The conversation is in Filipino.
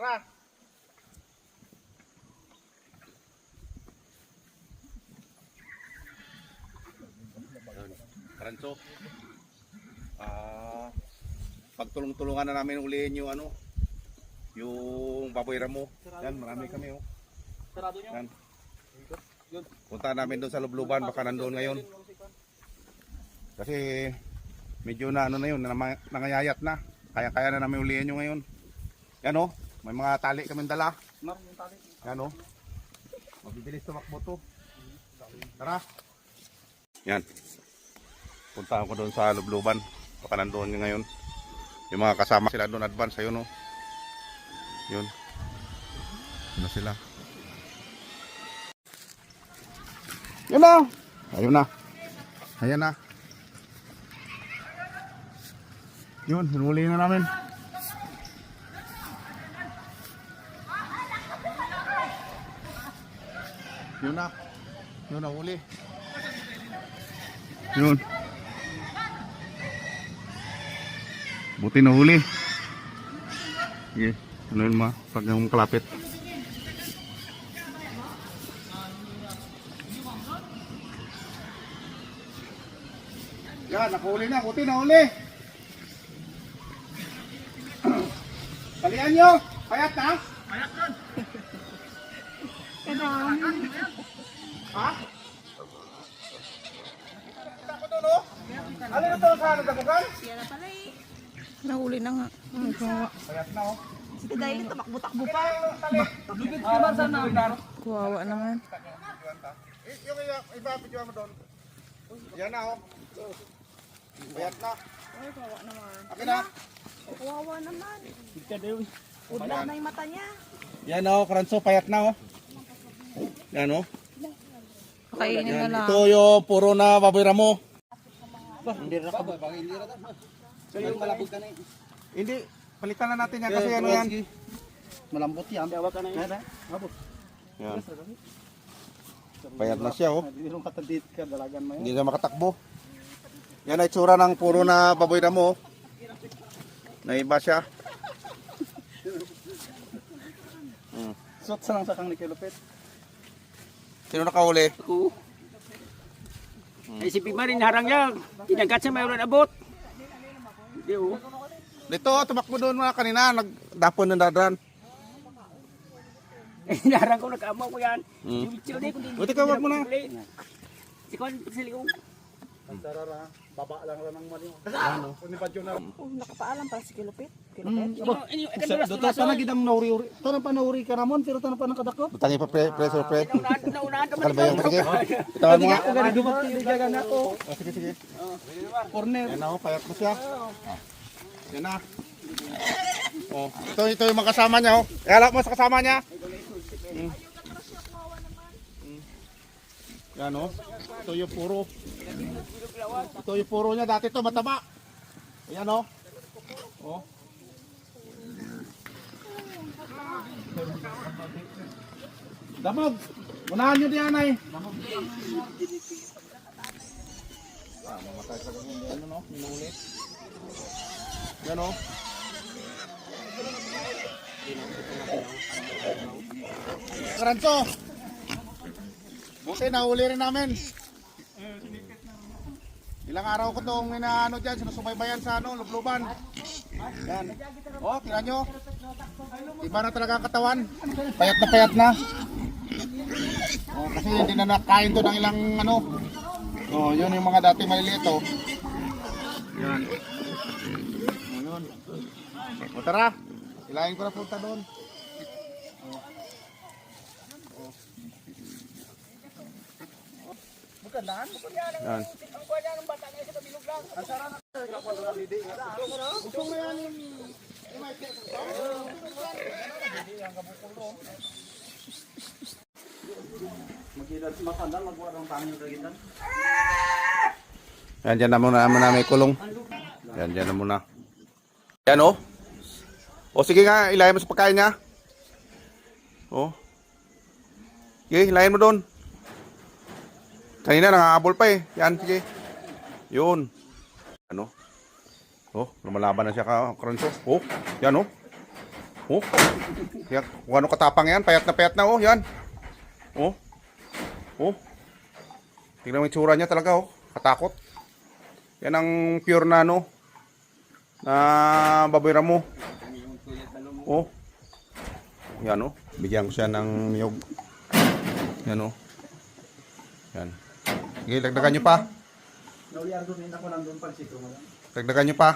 Tara. Karanso. Pagtulong-tulungan na namin ulihin yung ano, yung baboy ramo. Yan, marami kami oh. Sarado nyo. Yan. Punta namin doon sa Lubluban, baka nandoon ngayon. Kasi medyo na ano na yun, nangayayat na. Kaya-kaya na namin ulihin yung ngayon. Yan oh, may mga tali kaming dala. Yan oh. Mabibilis tumakbo to. Tara. Yan. Punta ako doon sa Lubluban, baka nandoon yung ngayon. Yung mga kasama sila doon advance, ayun oh. Yun. Yun na sila. Yun na. Ayun na. Ayan na. Yun, hinuli na namin. Yun na. Yun na, huli. Yun. Buti na huli. Sige, ano yun ma? Pag yung kalapit. Yan, nakahuli na. Buti na huli. Talian nyo. Payat na. Payat nun. Ha? Kita ko doon, oh. Ano na ito sa nagdabugan? Yan na pala eh. Nahuli na nga. Payat na, oh. Sige dahil takbo-takbo pa. Bibig naman sana. Kuwawa naman. Yung iba, video mo doon. Yan na, oh. Payat na. Ay, kuwawa naman. Akin na. Kuwawa naman. Udla na yung mata niya. Yan, oh. Karanso, payat na, oh. Yan, oh. Kainin na Yan. lang. Ito yung puro na baboy ramo. Hindi na ka ba? Hindi na ka. So yung malabog ka na eh. Hindi, palitan na natin yan kasi ano yan. Malambot yan. Biyawa ka na yun. Yan. Payat na siya, oh. Hindi nung katadit ka, dalagan mo yan. Hindi na makatakbo. Yan ay tsura ng puro na baboy ramo. Naiba siya. Sot sa lang sa kang nikilupit. Sino nakahuli? Ako. Ay si Pima rin harang niya. Tinagat sa mayroon abot. Hindi oh. Dito, tumakbo doon mga kanina. Nagdapon ng dadran. Harang ko nag-amaw ko yan. Buti ka, wag mo na. Si Kwan, pagsaliw. Sarara, baba lang lang ng mali. Ano? Unipad yun na. Oh, nakapaalam para si Kilupit. Kilupit. Doon pa na gidang nauri-uri. Tanang pa nauri ka namon, pero tanang pa nakadakop. Butangi pa pressure pre. Naunahan ka Bakal ba yung sige? Tawan mo nga. Ako gani dumat hindi ka gana ako. Sige, sige. Corner. Yan na, payat na siya. Yan na. Oh, ito yung mga kasama niya, oh. Ihalap mo sa kasama niya. Yan, oh. Ito yung puro. Ito yung puro niya. Dati ito mataba. Ayan, oh. Oh. Damog. Unahan nyo diyan ay. Mamatay sa ganyan. Ano, no? Minulit. Yan, oh. Karanso. Buti nahuli rin namin. Ilang araw ko itong inaano dyan, sinusubaybayan sa ano, Lubluban. Yan. O, tingnan nyo. Iba na talaga ang katawan. Payat na payat na. O, kasi hindi na nakain to ng ilang ano. O, yun yung mga dati maliliit o. Yan. O, yun. O, tara. Ilahin ko na punta doon. Yan. Yan, dyan na muna may kulong. Yan, dyan na muna. Yan, oh. O, sige nga, ilahin mo sa pagkain niya. O. Sige, ilahin mo doon. Kanina nangahabol pa eh. Yan, sige. Yun. Ano? Oh, lumalaban na siya ka, Karanso. Oh, yan oh. Oh. Yan, kung ano katapang yan, payat na oh, yan. Oh. Oh. Tingnan mo yung tsura niya talaga oh, katakot. Yan ang pure na ano, na baboy ramo. Oh. Yan oh, bigyan ko siya ng niyog. Yan oh. Yan. Sige, dagdagan nyo pa. Dagdagan nyo pa.